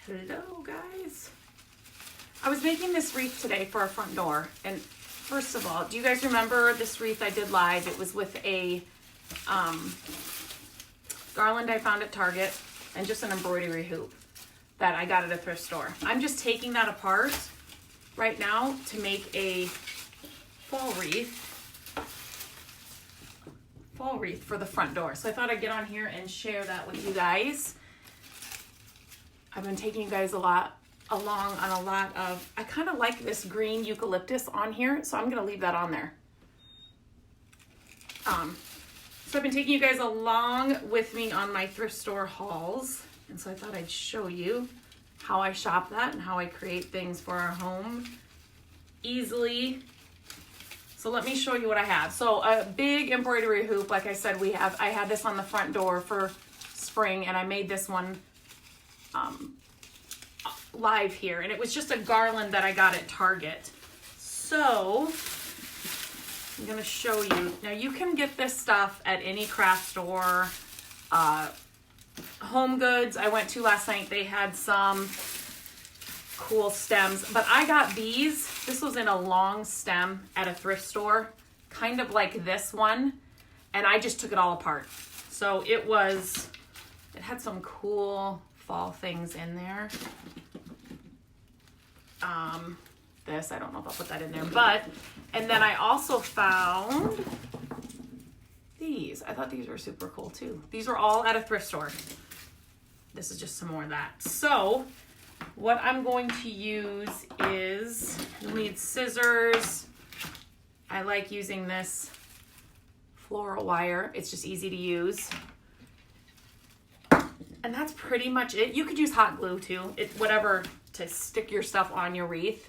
Hello guys. I was making this wreath today for our front door, and first of all, do you guys remember this wreath I did live? It was with a garland I found at Target and just an embroidery hoop that I got at a thrift store. I'm just taking that apart right now to make a fall wreath for the front door. So I thought I'd get on here and share that with you guys. I've been taking you guys along on a lot of, I kind of like this green eucalyptus on here, so I'm going to leave that on there. So I've been taking you guys along with me on my thrift store hauls, and so I thought I'd show you how I shop that and how I create things for our home easily. So let me show you what I have. So a big embroidery hoop, like I said, I had this on the front door for spring, and I made this one live here, and it was just a garland that I got at Target. So I'm gonna show you. Now you can get this stuff at any craft store, Home Goods I went to last night. They had some cool stems, but I got these. This was in a long stem at a thrift store, kind of like this one, and I just took it all apart. So it had some cool fall things in there. This, I don't know if I'll put that in there, and then I also found these. I thought these were super cool too. These are all at a thrift store. This is just some more of that. So what I'm going to use is, you'll need scissors. I like using this floral wire. It's just easy to use. And that's pretty much it. You could use hot glue too. Whatever to stick your stuff on your wreath.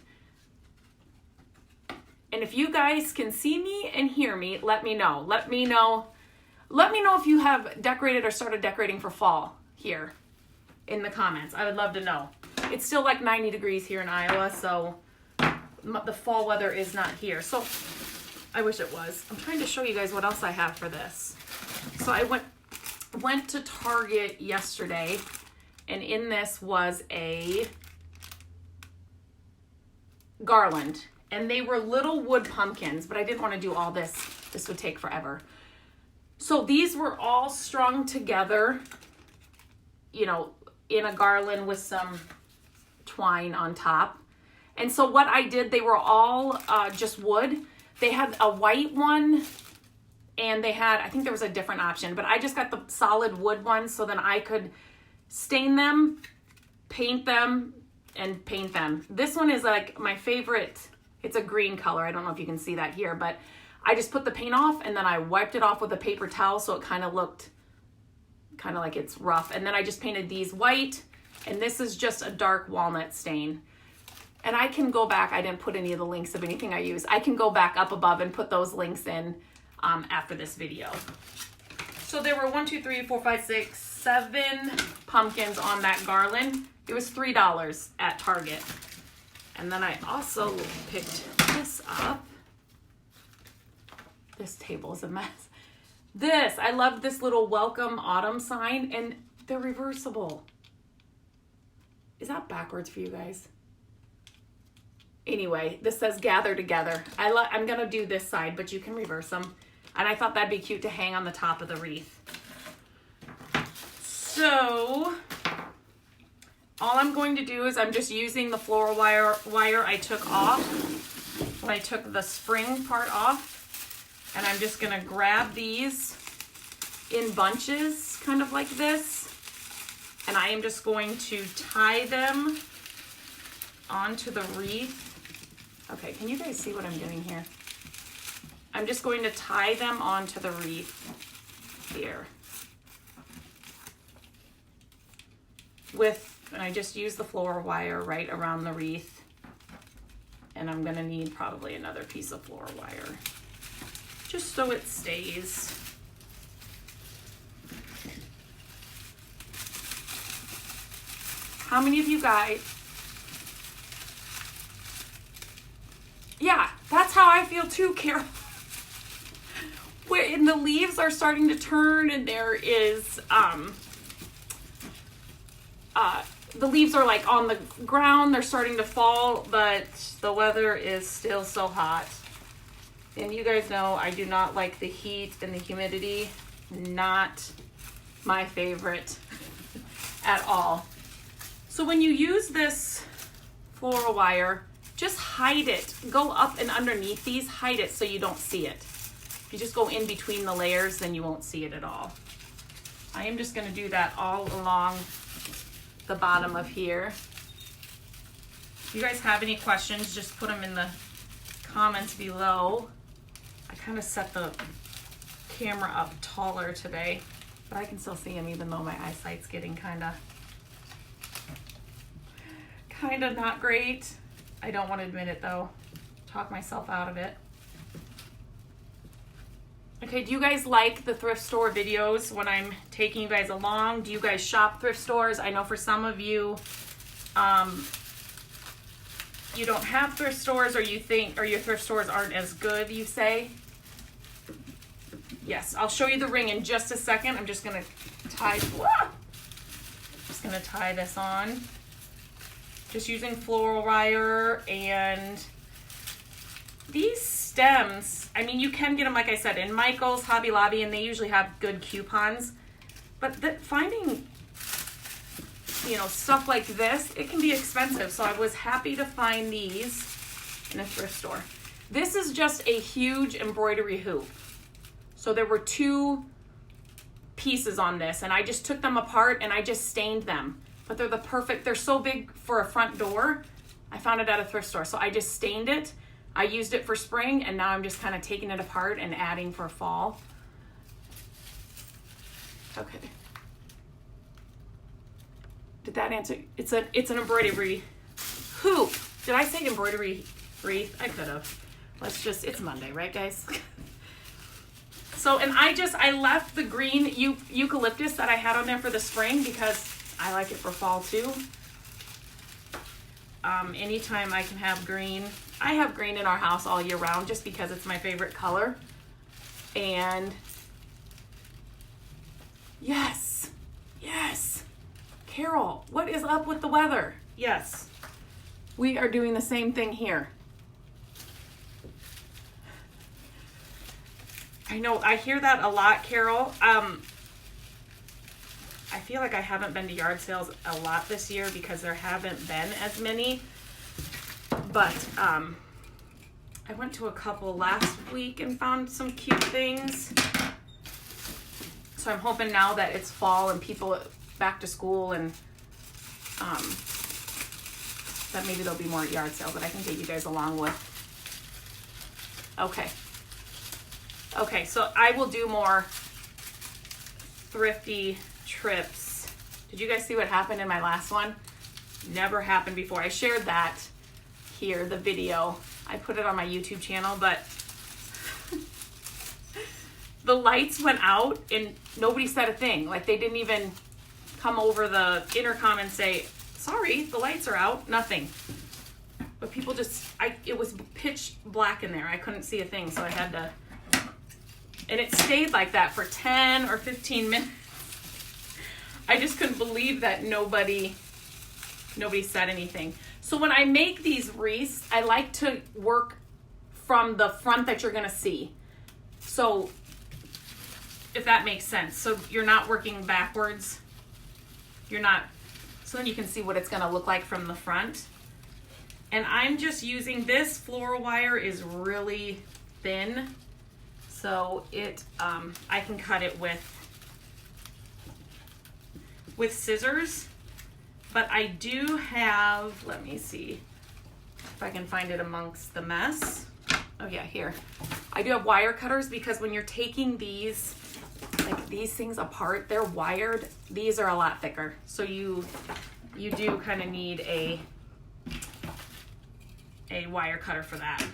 And if you guys can see me and hear me, let me know. Let me know if you have decorated or started decorating for fall here in the comments. I would love to know. It's still like 90 degrees here in Iowa, so the fall weather is not here. So I wish it was. I'm trying to show you guys what else I have for this. So I went to Target yesterday, and in this was a garland, and they were little wood pumpkins, but I didn't want to do all this. This would take forever. So these were all strung together, in a garland with some twine on top. And so what I did, they were all just wood. They had a white one, and they had, I think there was a different option, but I just got the solid wood ones so then I could stain them, paint them, and paint them. This one is like my favorite. It's a green color. I don't know if you can see that here, but I just put the paint off and then I wiped it off with a paper towel so it kind of looked kind of like it's rough. And then I just painted these white, and this is just a dark walnut stain. And I can go back. I didn't put any of the links of anything I use. I can go back up above and put those links in after this video. So there were 7 pumpkins on that garland. It was $3 at Target. And then I also picked this up. This table is a mess. I love this little welcome autumn sign, and they're reversible. Is that backwards for you guys? Anyway, this says gather together. I'm gonna do this side, but you can reverse them. And I thought that'd be cute to hang on the top of the wreath. So all I'm going to do is I'm just using the floral wire I took off when I took the spring part off. And I'm just gonna grab these in bunches, kind of like this. And I am just going to tie them onto the wreath. Okay, can you guys see what I'm doing here? I'm just going to tie them onto the wreath here. And I just use the floral wire right around the wreath. And I'm gonna need probably another piece of floral wire, just so it stays. How many of you guys, yeah, that's how I feel too, Carol. When the leaves are starting to turn and there is the leaves are like on the ground, they're starting to fall, but the weather is still so hot. And you guys know I do not like the heat and the humidity. Not my favorite at all. So when you use this floral wire, just hide it. Go up and underneath these, hide it so you don't see it. If you just go in between the layers, then you won't see it at all. I am just gonna do that all along the bottom of here. If you guys have any questions, just put them in the comments below. I kind of set the camera up taller today, but I can still see him even though my eyesight's getting kind of not great. I don't want to admit it though. Talk myself out of it. Okay, do you guys like the thrift store videos when I'm taking you guys along? Do you guys shop thrift stores? I know for some of you, you don't have thrift stores, or you think, or your thrift stores aren't as good, you say. Yes, I'll show you the ring in just a second. I'm just gonna tie this on. Just using floral wire, and these stems, I mean, you can get them, like I said, in Michael's, Hobby Lobby, and they usually have good coupons. But finding, you know, stuff like this, it can be expensive. So I was happy to find these in a thrift store. This is just a huge embroidery hoop. So there were 2 pieces on this, and I just took them apart and I just stained them. But they're the perfect, they're so big for a front door. I found it at a thrift store. So I just stained it. I used it for spring, and now I'm just kind of taking it apart and adding for fall. Okay. Did that answer? It's an embroidery hoop. Did I say embroidery wreath? I could have. It's Monday, right guys? So, and I left the green eucalyptus that I had on there for the spring because I like it for fall too. Anytime I can have green. I have green in our house all year round just because it's my favorite color. And yes, Carol, what is up with the weather? Yes, we are doing the same thing here. I know, I hear that a lot, Carol. I feel like I haven't been to yard sales a lot this year because there haven't been as many. But I went to a couple last week and found some cute things. So I'm hoping now that it's fall and people back to school, and that maybe there'll be more yard sales that I can take you guys along with. Okay, so I will do more thrifty trips. Did you guys see what happened in my last one? Never happened before. I shared that here, the video. I put it on my YouTube channel, but the lights went out and nobody said a thing. Like, they didn't even come over the intercom and say, sorry, the lights are out. Nothing. But people just, it was pitch black in there. I couldn't see a thing, so I had to, and it stayed like that for 10 or 15 minutes. I just couldn't believe that nobody said anything. So when I make these wreaths, I like to work from the front that you're gonna see. So if that makes sense. So you're not working backwards. So then you can see what it's gonna look like from the front. And I'm just using this floral wire is really thin. So I can cut it with scissors. But I do have, let me see if I can find it amongst the mess. Oh yeah, here. I do have wire cutters because when you're taking these, like these things apart, they're wired. These are a lot thicker. So you do kind of need a wire cutter for that.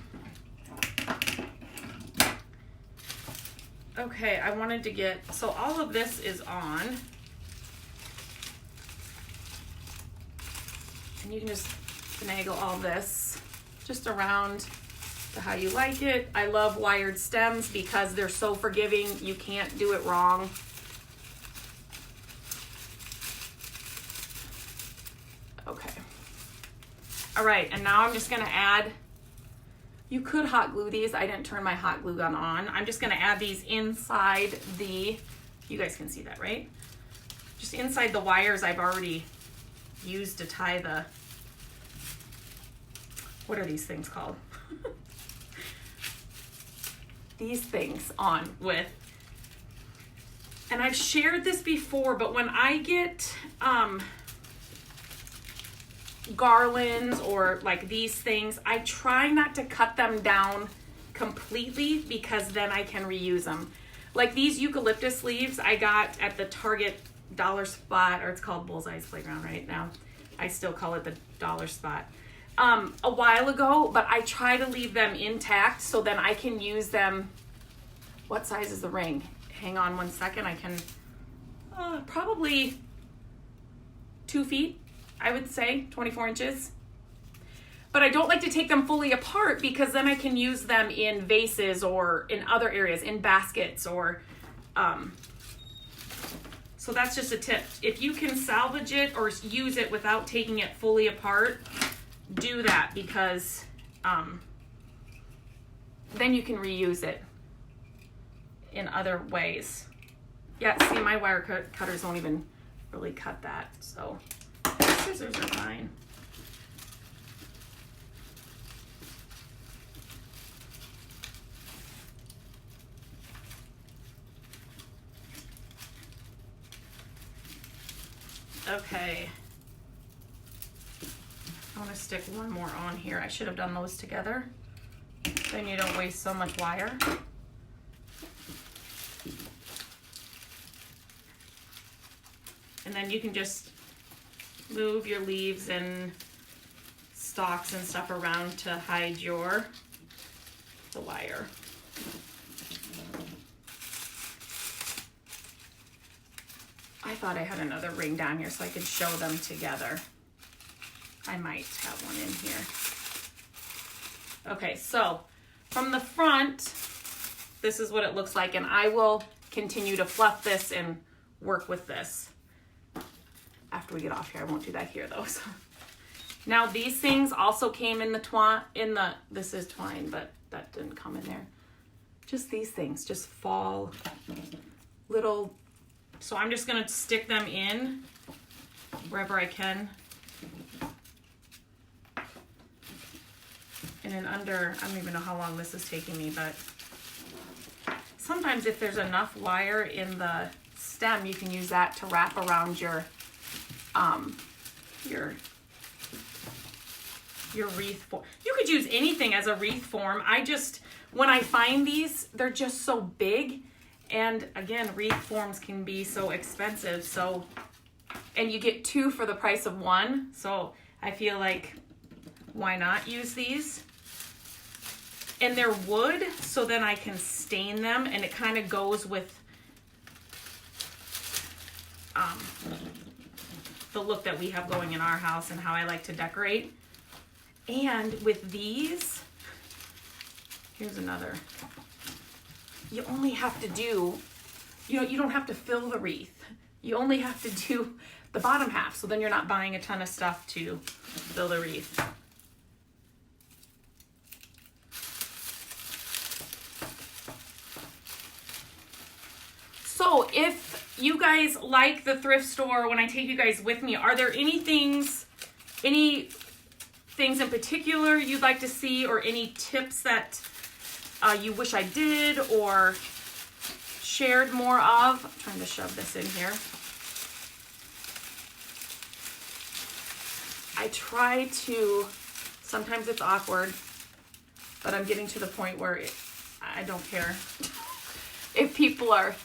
Okay, I wanted to get, so all of this is on. And you can just finagle all this just around to how you like it. I love wired stems because they're so forgiving. You can't do it wrong. All right, and now I'm just gonna add, you could hot glue these. I didn't turn my hot glue gun on. I'm just gonna add these inside the, you guys can see that, right? Just inside the wires I've already used to tie the, what are these things called? These things on with. And I've shared this before, but when I get garlands or like these things, I try not to cut them down completely because then I can reuse them. Like these eucalyptus leaves I got at the Target Dollar Spot, or it's called Bullseye's Playground right now. I still call it the Dollar Spot. A while ago, but I try to leave them intact so then I can use them. What size is the ring? Hang on one second. I can probably 2 feet, I would say, 24 inches. But I don't like to take them fully apart because then I can use them in vases or in other areas, in baskets or, so that's just a tip. If you can salvage it or use it without taking it fully apart, do that because then you can reuse it in other ways. Yeah, see, my wire cutters won't even really cut that, so scissors are fine. Okay. I want to stick one more on here. I should have done those together. Then you don't waste so much wire. And then you can just move your leaves and stalks and stuff around to hide the wire. I thought I had another ring down here so I could show them together. I might have one in here. Okay, so from the front, this is what it looks like, and I will continue to fluff this and work with this. After we get off here, I won't do that here though. So. Now these things also came in the this is twine, but that didn't come in there. Just these things, just fall little. So I'm just gonna stick them in wherever I can. And then under, I don't even know how long this is taking me, but sometimes if there's enough wire in the stem, you can use that to wrap around your wreath form. You could use anything as a wreath form. When I find these, they're just so big. And again, wreath forms can be so expensive. So, and you get 2 for the price of 1. So I feel like, why not use these? And they're wood, so then I can stain them, and it kind of goes with the look that we have going in our house and how I like to decorate. And with these, here's another. You only have to do, you don't have to fill the wreath. You only have to do the bottom half, so then you're not buying a ton of stuff to fill the wreath. So if you guys like the thrift store, when I take you guys with me, are there any things in particular you'd like to see, or any tips that you wish I did or shared more of? I'm trying to shove this in here. I try to, sometimes it's awkward, but I'm getting to the point where I don't care if people are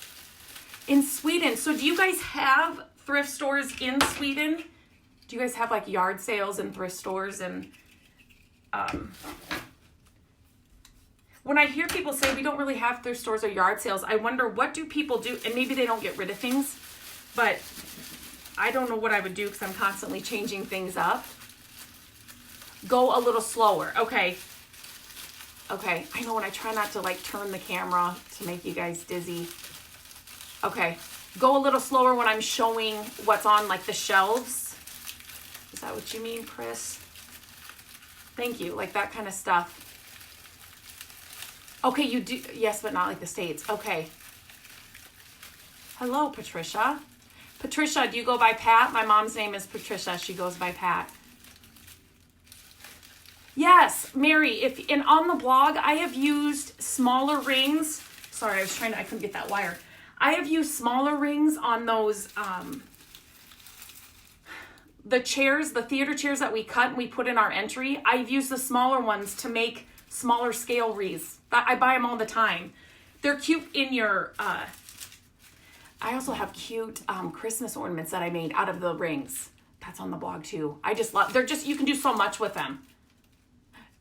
in Sweden. So do you guys have thrift stores in Sweden? Do you guys have like yard sales and thrift stores? And when I hear people say we don't really have thrift stores or yard sales, I wonder, what do people do? And maybe they don't get rid of things, but I don't know what I would do because I'm constantly changing things up. Go a little slower. Okay. Okay. I know, when I try not to like turn the camera to make you guys dizzy. Okay. Go a little slower when I'm showing what's on like the shelves. Is that what you mean, Chris? Thank you. Like that kind of stuff. Okay, you do. Yes, but not like the States. Okay. Hello, Patricia. Patricia, do you go by Pat? My mom's name is Patricia. She goes by Pat. Yes, Mary, and on the blog, I have used smaller rings. Sorry, I couldn't get that wire. I have used smaller rings on those, the chairs, the theater chairs that we cut and we put in our entry. I've used the smaller ones to make smaller scale wreaths. I buy them all the time. They're cute in your, I also have cute Christmas ornaments that I made out of the rings. That's on the blog too. I just love, you can do so much with them.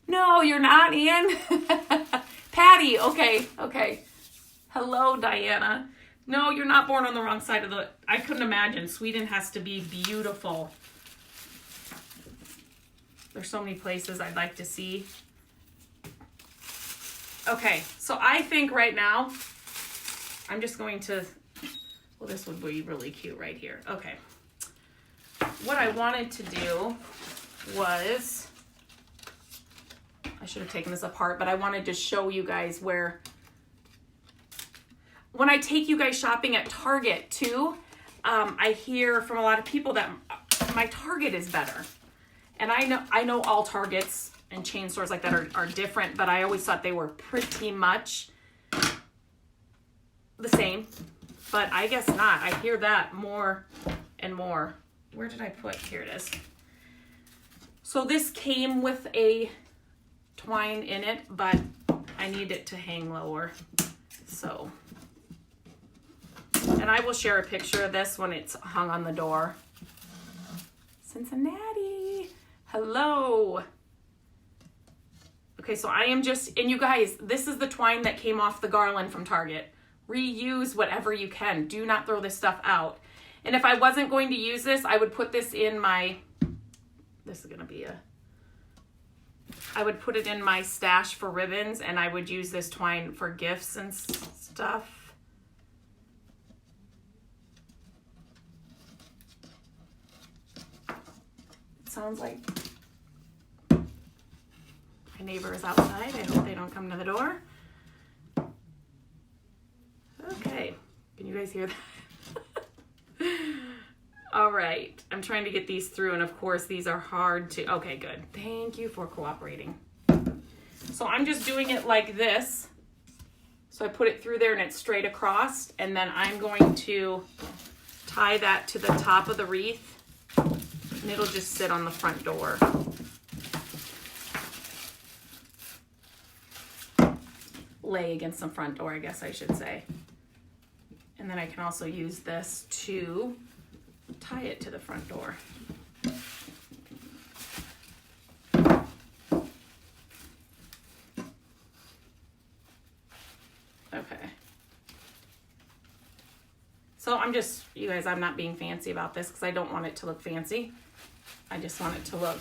No, you're not, Ian. Patty, okay. Hello, Diana. No, you're not born on the wrong side of the, I couldn't imagine. Sweden has to be beautiful. There's so many places I'd like to see. Okay, so I think right now, I'm just going to, well, this would be really cute right here. Okay. What I wanted to do was, I should have taken this apart, but I wanted to show you guys where, when I take you guys shopping at Target too, I hear from a lot of people that my Target is better. And I know all Targets and chain stores like that are different, but I always thought they were pretty much the same. But I guess not. I hear that more and more. Where did I put? Here it is. So this came with a twine in it, but I need it to hang lower. So, and I will share a picture of this when it's hung on the door. Cincinnati, hello. Okay, so I am just, and you guys, this is the twine that came off the garland from Target. Reuse whatever you can. Do not throw this stuff out. And if I wasn't going to use this, I would put this in my, this is going to be a, I would put it in my stash for ribbons, and I would use this twine for gifts and stuff. It sounds like my neighbor is outside. I hope they don't come to the door. Okay, can you guys hear that? All right, I'm trying to get these through, and of course these are hard to, okay, good. Thank you for cooperating. So I'm just doing it like this. So I put it through there and it's straight across, and then I'm going to tie that to the top of the wreath, and it'll just sit on the front door. Lay against the front door, I guess I should say. And then I can also use this to tie it to the front door. Okay. So I'm just, you guys, I'm not being fancy about this because I don't want it to look fancy. I just want it to look.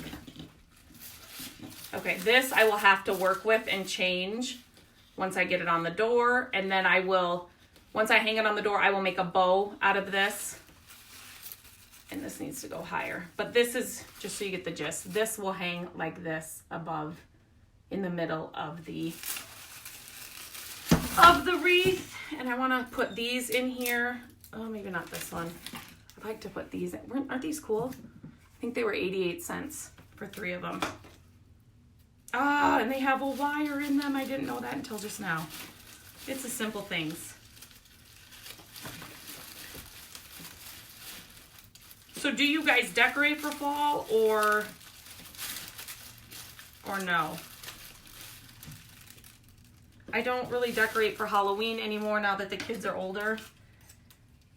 Okay, this I will have to work with and change once I get it on the door. And then I will, once I hang it on the door, I will make a bow out of this. And this needs to go higher. But this is, just so you get the gist, this will hang like this above in the middle of the wreath. And I want to put these in here. Oh, maybe not this one. I'd like to put these in. Aren't these cool? I think they were 88 cents for 3 of them. Ah, and they have a wire in them. I didn't know that until just now. It's the simple things. So do you guys decorate for fall or no? I don't really decorate for Halloween anymore now that the kids are older.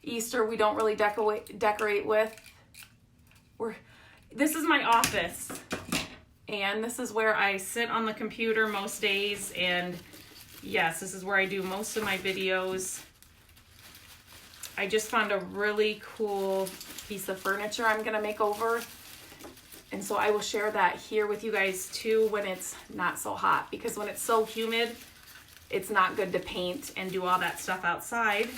Easter we don't really decorate with. This is my office, and this is where I sit on the computer most days, and yes, this is where I do most of my videos. I just found a really cool piece of furniture I'm gonna make over, and so I will share that here with you guys too when it's not so hot, because when it's so humid it's not good to paint and do all that stuff outside.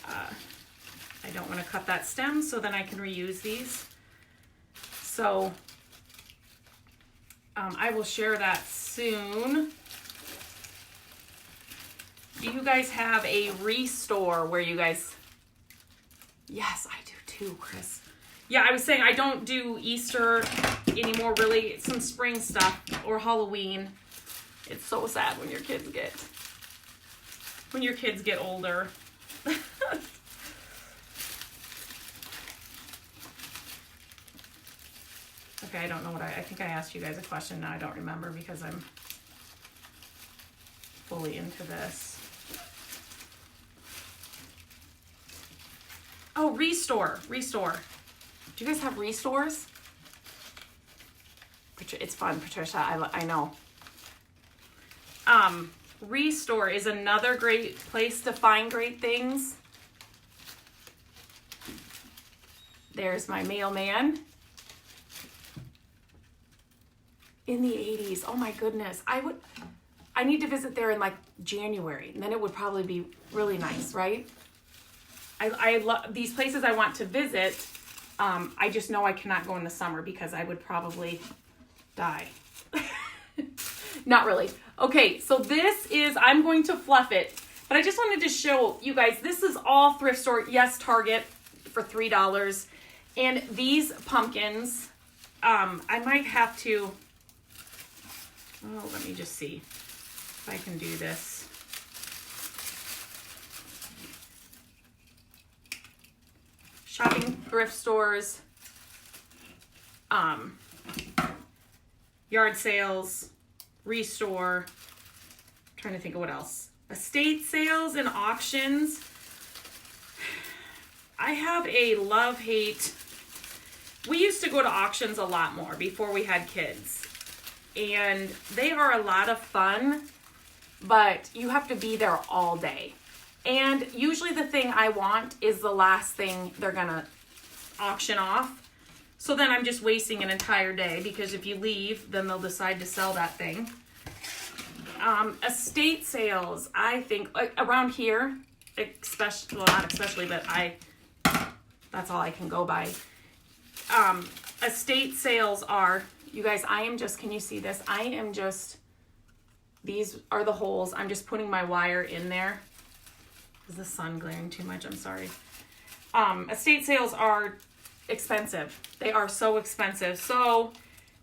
I don't want to cut that stem, so then I can reuse these. So I will share that soon. Do you guys have a Restore where you guys... Yes, I do too, Chris. Yeah, I was saying I don't do Easter anymore, really. It's some spring stuff or Halloween. It's so sad when your kids get older. Okay, I don't know what I think I asked you guys a question now. I don't remember because I'm fully into this. Oh, Restore. Do you guys have Restores? It's fun, Patricia. I know. Restore is another great place to find great things. There's my mailman. In the 80s. Oh my goodness. I need to visit there in like January, and then it would probably be really nice, right? I love these places I want to visit. I just know I cannot go in the summer because I would probably die. Not really. Okay, so this is, I'm going to fluff it, but I just wanted to show you guys, this is all thrift store, yes, Target for $3. And these pumpkins, I might have to, let me just see if I can do this. Shopping thrift stores, yard sales, Restore, I'm trying to think of what else. Estate sales and auctions. I have a love-hate. We used to go to auctions a lot more before we had kids. And they are a lot of fun, but you have to be there all day. And usually the thing I want is the last thing they're gonna auction off. So then I'm just wasting an entire day because if you leave, then they'll decide to sell that thing. Estate sales, I think, like around here, especially, well, not especially, but that's all I can go by. Estate sales are, you guys, can you see this? These are the holes. I'm just putting my wire in there. Is the sun glaring too much? I'm sorry. Estate sales are expensive. They are so expensive. So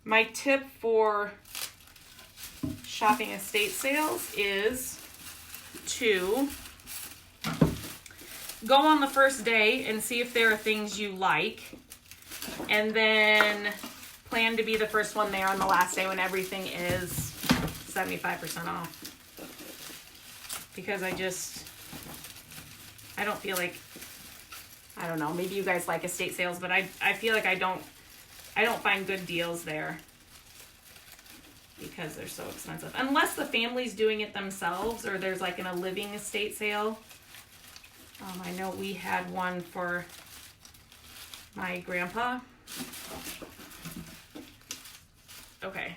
my tip for shopping estate sales is to go on the first day and see if there are things you like, and then plan to be the first one there on the last day when everything is 75% off. Because I don't feel like, I don't know, maybe you guys like estate sales, but I feel like I don't find good deals there because they're so expensive. Unless the family's doing it themselves or there's like a living estate sale. I know we had one for my grandpa. Okay,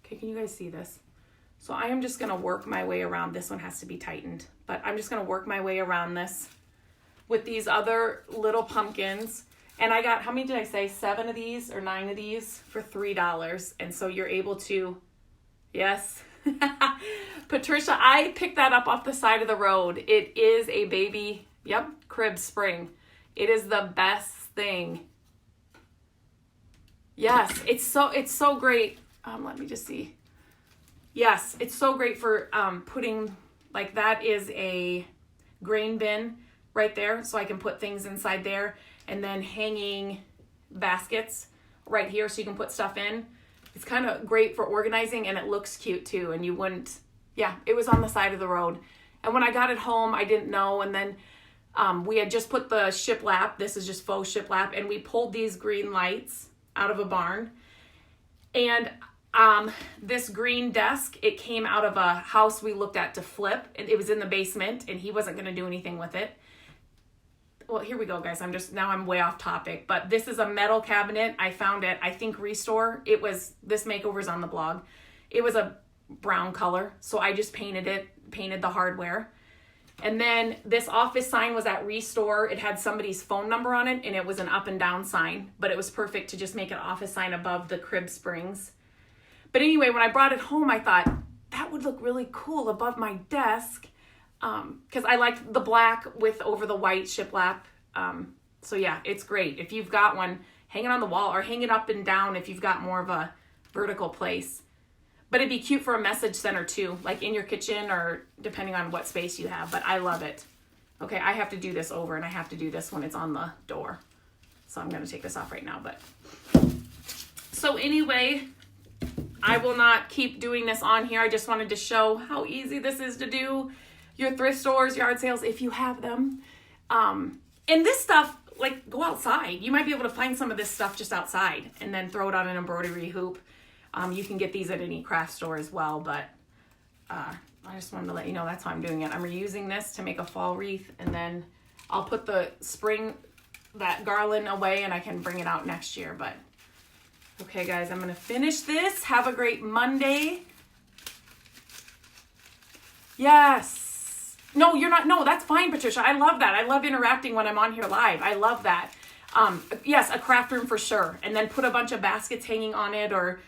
can you guys see this? So I am just going to work my way around. This one has to be tightened, but I'm just going to work my way around this with these other little pumpkins. And I got, how many did I say? 7 of these or 9 of these for $3. And so you're able to, yes. Patricia, I picked that up off the side of the road. It is a baby, crib spring. It is the best thing. Yes, it's so great. Let me just see. Yes, it's so great for putting, like that is a grain bin right there. So I can put things inside there, and then hanging baskets right here so you can put stuff in. It's kind of great for organizing, and it looks cute too. And you wouldn't, it was on the side of the road. And when I got it home, I didn't know. And then we had just put the shiplap. This is just faux shiplap. And we pulled these green lights out of a barn. And this green desk, it came out of a house we looked at to flip. And it was in the basement, and he wasn't going to do anything with it. Well, here we go, guys. Now I'm way off topic, but this is a metal cabinet. I found it, I think Restore. This makeover's on the blog. It was a brown color, so I just painted the hardware. And then this office sign was at Restore. It had somebody's phone number on it, and it was an up and down sign, but it was perfect to just make an office sign above the crib springs. But anyway, when I brought it home, I thought that would look really cool above my desk, because I liked the black with over the white shiplap. So yeah, it's great. If you've got one, hang it on the wall or hang it up and down if you've got more of a vertical place. But it'd be cute for a message center too, like in your kitchen or depending on what space you have. But I love it. Okay, I have to do this over, and I have to do this when it's on the door. So I'm going to take this off right now. But so anyway, I will not keep doing this on here. I just wanted to show how easy this is to do. Your thrift stores, yard sales, if you have them. And this stuff, like, go outside. You might be able to find some of this stuff just outside and then throw it on an embroidery hoop. You can get these at any craft store as well, but I just wanted to let you know that's how I'm doing it. I'm reusing this to make a fall wreath, and then I'll put the spring, that garland away, and I can bring it out next year. But okay, guys, I'm going to finish this. Have a great Monday. Yes. No, you're not. No, that's fine, Patricia. I love that. I love interacting when I'm on here live. I love that. Yes, a craft room for sure. And then put a bunch of baskets hanging on it, or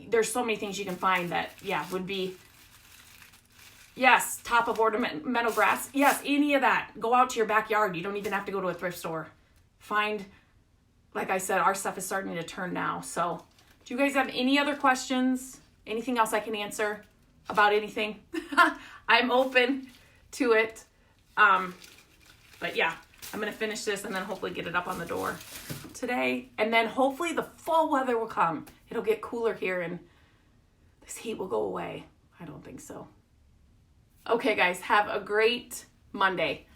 there's so many things you can find that, yeah, would be, yes, top of ornamental grass. Yes, any of that. Go out to your backyard. You don't even have to go to a thrift store. Find, like I said, our stuff is starting to turn now. So do you guys have any other questions? Anything else I can answer about anything? I'm open to it. But yeah, I'm going to finish this and then hopefully get it up on the door today. And then hopefully the fall weather will come. It'll get cooler here and this heat will go away. I don't think so. Okay, guys, have a great Monday.